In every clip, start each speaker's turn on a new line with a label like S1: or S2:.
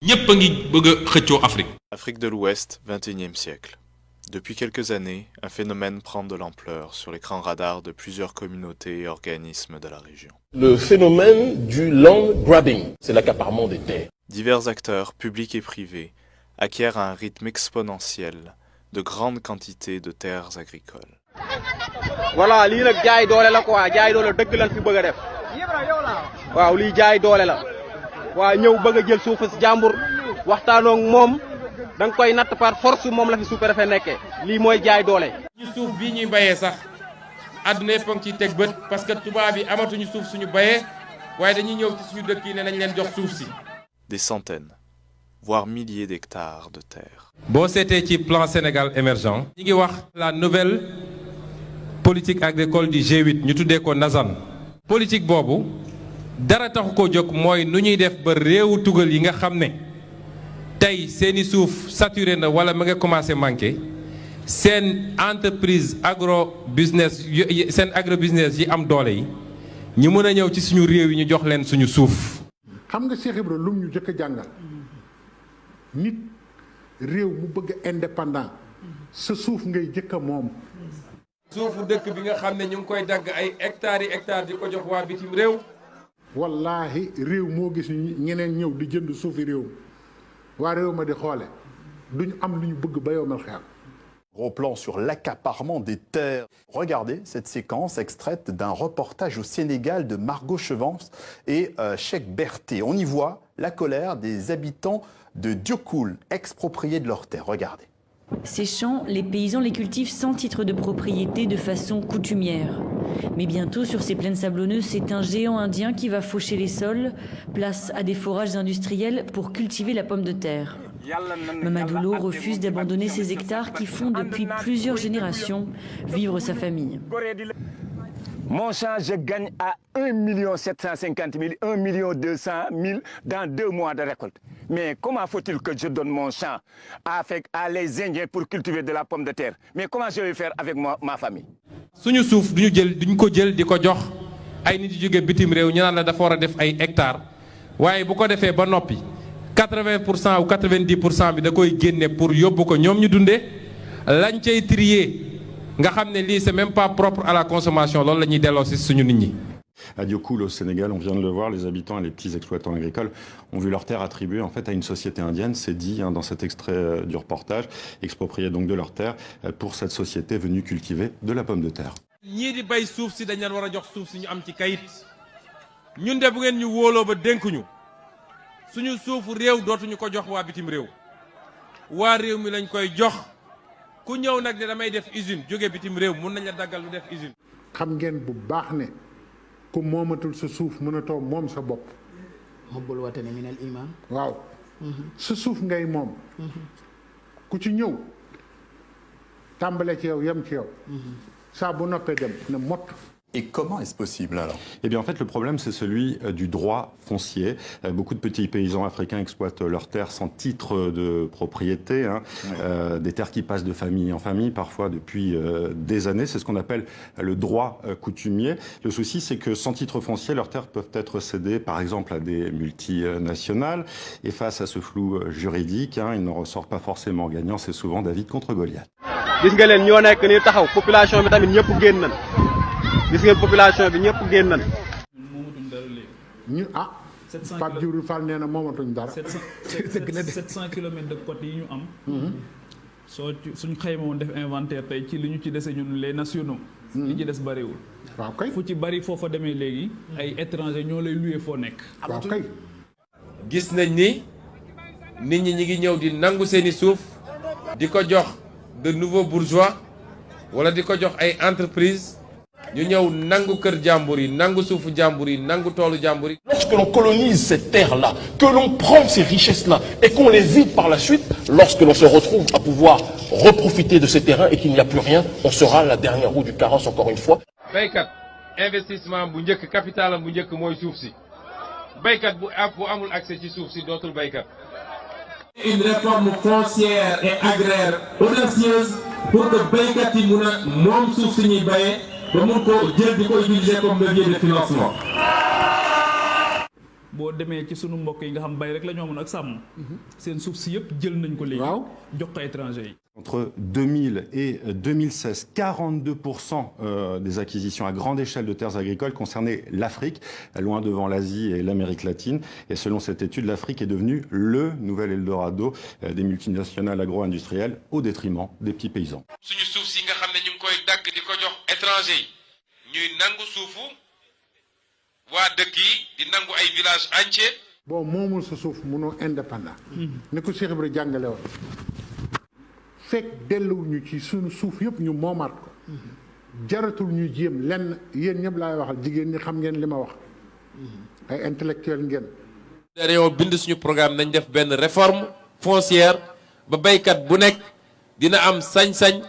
S1: ñépp a ngi bëgg a xëccoo Afrique.
S2: Afrique de l'Ouest, XXIe siècle. Depuis quelques années, un phénomène prend de l'ampleur sur l'écran radar de plusieurs communautés et organismes de la région.
S3: Le phénomène du land grabbing, c'est l'accaparement des terres.
S2: Divers acteurs, publics et privés, acquièrent à un rythme exponentiel de grandes quantités de terres agricoles.
S4: Voilà, lii nag jaay doole la quoi, jaay doole dëgg lañ fi bëgg a def. waaw lii jaay doole la. waa ñëw bëgg a jël suufu si jàmbur waxtaanoo ak moom da nga koy natt par force moom la fi sous-préfet nekkee lii mooy jaay doole.
S5: ñu suuf bii ñuy bayee sax àdduna yëpp a ngi ciy teg bët parce que tubaab yi amatuñu suuf suñu bayee waaye dañuy ñëw ci suñu dëkk yi ne nañ leen jox suuf si.
S2: Des centaines, voire milliers d'hectares de terres.
S5: boo seetee ci plan Sénégal émergent. ñi ngi wax la nouvelle politique agricole du G8 ñu tuddee ko NASAN. politique boobu dara taxu ko jóg mooy nu ñuy def ba réewu tugal yi nga xam ne tey seeni suuf saturé na wala ma nga commencé manqué seen entreprise agro business seen agro business yi am doole yi ñu mën a ñëw ci suñu réew yi ñu jox leen suñu suuf.
S6: xam nga Cheikh Ibra lum ñu jëkk a jàngal nit réew mu bëgg indépendant sa suuf ngay jëkk a moom.
S5: suufu dëkk bi nga xam ne ñu ngi koy dagg ay hectares yi hectares di ko jox waa bitim réew.
S6: wallaahi réew moo gis ñeneen ñëw di jënd suufi réew waa réew ma di xoole duñu am lu ñu bëgg ba yow mal xeer.
S7: Gros plan sur l'accaparement des terres. Regardez cette séquence extraite d'un reportage au Sénégal de Margot Chevance et Cheikh Berté. On y voit la colère des habitants de Diokoul, expropriés de leurs terres. Regardez.
S8: Ces champs, les paysans les cultivent sans titre de propriété de façon coutumière. Mais bientôt, sur ces plaines sablonneuses, c'est un géant indien qui va faucher les sols, place à des forages industriels pour cultiver la pomme de terre. Mamadou Lo refuse d'abandonner ces hectares qui font depuis plusieurs générations vivre sa famille.
S9: Mon champ, je gagne à 1 750 000, 1 200 000 dans 2 mois de récolte. Mais comment faut-il que je donne mon champ à les Indiens pour cultiver de la pomme de terre? Mais comment je vais faire avec ma famille?
S5: suñu suuf duñ ko jël di ko jox ay nit yu jóge bitim réew ñu naan la dafa war a def ay hectares waaye bu ko defee ba noppi 80% ou 90% bi da koy génne pour yóbbu ko ñoom ñu dundee lañ cay trier nga xam ne lii c'est même pas propre à la consommation loolu la ñuy delloo si suñu nit ñi.
S10: À Diokoul, au Sénégal, on vient de le voir, les habitants et les petits exploitants agricoles ont vu leurs terres attribuées en fait à une société indienne, c'est dit dans cet extrait du reportage, expropriés donc de leurs terres pour cette société venue cultiver de la pomme de terre.
S5: ñii di bay suuf si dañ leen war a jox suuf si ñu am ci kayit ñun de bu ngeen ñu wóoloo ba dénkuñu suñu suufu réew dootuñu ko jox waa bitim réew waa réew mi lañ koy jox ku ñëw nag ne damay def usine jóge bitim réew mun nañ la daggal lu def usine.
S6: xam ngeen bu baax ne ku moomatul sa suuf mënatoo moom sa bopp.
S11: hubbul watani minal iman.
S6: waaw. sa suuf ngay moom. ku ci ñëw tàmbale ci yow yem ci yow. saa bu noppee dem ne mott.
S7: Et comment est-ce possible alors?
S10: Eh bien en fait le problème c'est celui du droit foncier. Beaucoup de petits paysans africains exploitent leurs terres sans titre de propriété, hein. Des terres qui passent de famille en famille parfois depuis des années. C'est ce qu'on appelle le droit coutumier. Le souci c'est que sans titre foncier leurs terres peuvent être cédées par exemple à des multinationales et face à ce flou juridique, hein, ils n'en ressortent pas forcément gagnants. C'est souvent David contre Goliath.
S4: gis nga leen ñoo nekk nii taxaw population bi tamit ñëpp génn nañ gis ngeen population bi ñëpp génn nañ.
S6: ñu Pape Djibril Fall nee na moomatuñ dara.
S12: 700 kilomètres de côte yi ñu am. suñ xayma woon def inventaire tey ci li ñu ci dese ñun les nationaux. li ci des bariwul.
S6: waaw kay
S12: fu ci bari foofa demee léegi. ay étranger ñoo lay loué foo nekk.
S6: waaw kay.
S5: gis nañ ni nit ñi ñi ngi ñëw di nangu seeni suuf di ko jox de nouveaux bourgeois wala di ko jox ay entreprises ñu ñëw nangu kër jàmbur yi nangu suufu jàmbur yi nangu toolu jàmbur yi.
S3: Lorsque l'on colonise ces terres-là, que l'on prend ces richesses-là et qu'on les vide par la suite, lorsque l'on se retrouve à pouvoir reprofiter de ces terrains et qu'il n'y a plus rien, on sera la dernière roue du carrosse encore une fois.
S5: baykat investissement bu njëkk capital bu njëkk mooy suuf si baykat bu amul accès ci suuf si dootul baykat.
S13: Une réforme foncière et agraire audacieuse pour que baykat yi mun a moom suuf si ñuy bayee ba mun ko jël di ko utiliser comme levier de financement.
S12: boo demee ci sunu mbokk yi nga xam bay rek la ñu amoon ak sàmm. seen suuf si yëpp jël nañ ko léegi. jox ko étranger yi.
S10: Entre 2000 et 2016, 42% des acquisitions à grande échelle de terres agricoles concernaient l'Afrique, loin devant l'Asie et l'Amérique latine. Et selon cette étude, l'Afrique est devenue le nouvel Eldorado des multinationales agro-industrielles au détriment des petits paysans.
S5: suñu suuf si nga xam ne ñu ngi koy dagg di ko jox étranger yi ñuy nangu suufu waa dëkk yi di nangu ay villages entiers.
S6: bon moomul sa suuf mënoo indépendant. ni ko Cheikh Ibra jàngale woon. fekk delluwuñu ci suñu suuf yëpp ñu moomaat ko. jaratul ñu jéem lenn yéen ñëpp laay waxal jigéen ñi xam ngeen li ma wax. ay intellectuel ngeen.
S5: dañoo bind suñu programme nañ def benn réforme foncière ba baykat bu nekk dina am sañ-sañ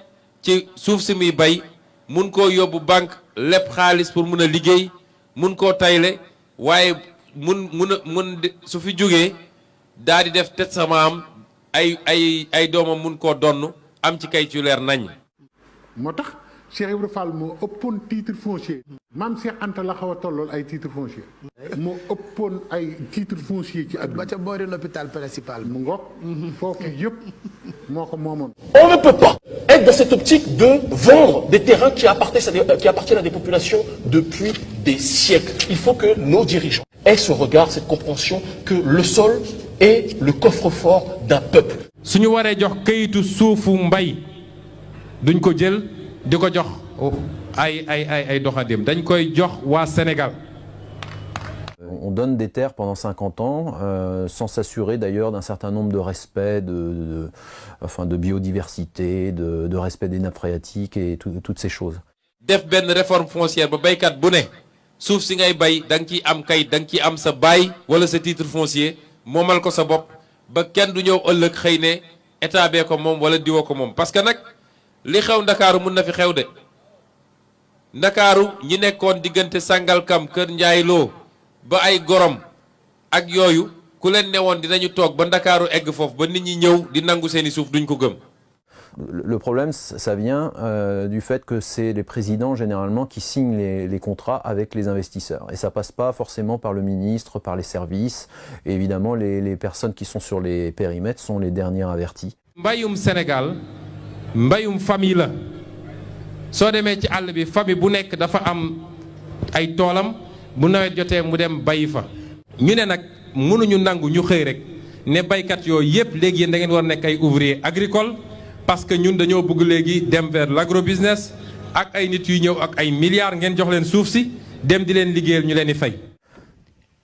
S5: ci suuf si muy bay mun koo yóbbu banque lépp xaalis pour mun a liggéey mun koo tayle waaye mun su fi jógee daal di def testament am ay doomam mun koo donn am ci kayit yu leer nañ.
S6: moo tax Cheikh Ibra Fall moo ëppoon titre foncier. maam Cheikh Anta la xaw a tollool ay titre foncier. moo ëppoon ay titre foncier ci àdduna.
S11: ba ca boori l'hôpital principal.
S6: mu ngoog. foofu yëpp moo ko moomoon.
S3: On ne peut pas être dans cette optique de vendre des terrains qui appartiennent à des populations depuis des siècles. Il faut que nos dirigeants aient ce regard, cette compréhension que le sol est le coffre-fort d'un peuple.
S5: suñu waree jox kayitu suufu mbay duñ ko jël di ko jox ay doxandéem dañ koy jox waa Sénégal.
S14: On donne des terres pendant 50 ans, sans s'assurer d'ailleurs d'un certain nombre de respect de biodiversité, de respect des nappes phréatiques et toutes ces choses.
S5: def benn réforme foncière ba baykat bu ne suuf si ngay bay da nga ciy am kayit da nga ciy am sa baay wala sa titre foncier moomal ko sa bopp ba kenn du ñëw ëllëg xëy ne état bee ko moom wala diwoo ko moom parce que nag li xew Ndakaaru mun na fi xew de Ndakaaru ñi nekkoon diggante Sangalkam Kër Njaay Loo ba ay Gorom ak yooyu ku leen newoon dinañu toog ba Ndakaaru egg foofu ba nit ñi ñëw di nangu seeni suuf duñ ko gëm.
S14: Le problème, ça vient du fait que c'est les présidents généralement qui signent les contrats avec les investisseurs. Et ça passe pas forcément par le ministre, par les services. Et évidemment, les personnes qui sont sur les périmètres sont les dernières averties.
S5: Mbayum Sénégal mbayum famille la soo demee ci àll bi famille bu nekk dafa am ay toolam bu nawet jotee mu dem bayi fa. ñu ne nag mënuñu nangu ñu xëy rek ne baykat yooyu yépp léegi yéen da ngeen war nekk ay ouvrier agricole parce que ñun dañoo bëgg léegi dem vers l'agrobusiness ak ay nit yu ñëw ak ay milliards ngeen jox leen suuf si dem di leen liggéeyal ñu leen di fay.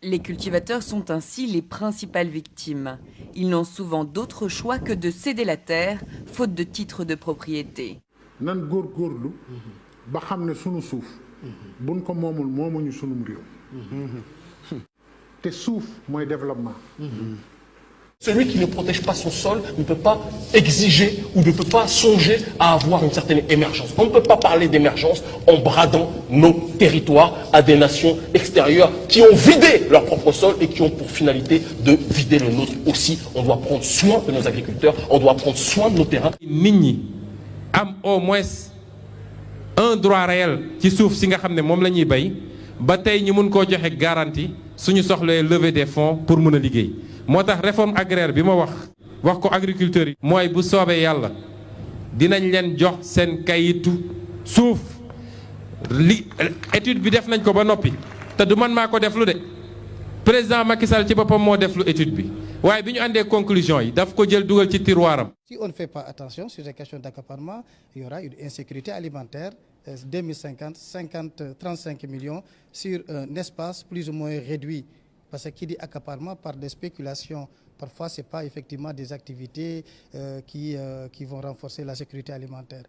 S15: Les cultivateurs sont ainsi les principales victimes. Ils n'ont souvent d'autre choix que de céder la terre, faute de titre de propriété.
S6: nan góorgóorlu ba xam ne sunu suuf buñ ko moomul moomuñu sunum réew te suuf mooy développement.
S3: Celui qui ne protège pas son sol ne peut pas exiger ou ne peut pas songer à avoir une certaine émergence. On ne peut pas parler d'émergence en bradant nos territoires à des nations extérieures qui ont vidé leur propre sol et qui ont pour finalité de vider le nôtre aussi. On doit prendre soin de nos agriculteurs, on doit prendre soin de nos terrains.
S5: nit ñi am au moins un droit réel ci suuf si nga xam ne moom la ñuy bay ba tey ñu mun koo joxe garantie suñu soxlee lever des fonds pour mun a liggéey. moo tax réforme agraire bi ma wax ko agriculteurs yi. mooy bu soobee yàlla dinañ leen jox seen kayitu suuf li étude bi def nañ ko ba noppi te du man maa ko def lu de président Macky Sall ci boppam moo def lu étude bi waaye bi ñu àndee conclusion yi daf ko jël dugal ci tiroiram.
S16: Si on ne fait pas attention sur ces questions d'accaparement, il y aura une insécurité alimentaire. 2050, 35 millions sur un espace plus ou moins réduit. Parce que qui dit accaparement par des spéculations, parfois ce n'est pas effectivement des activités qui vont renforcer la sécurité alimentaire.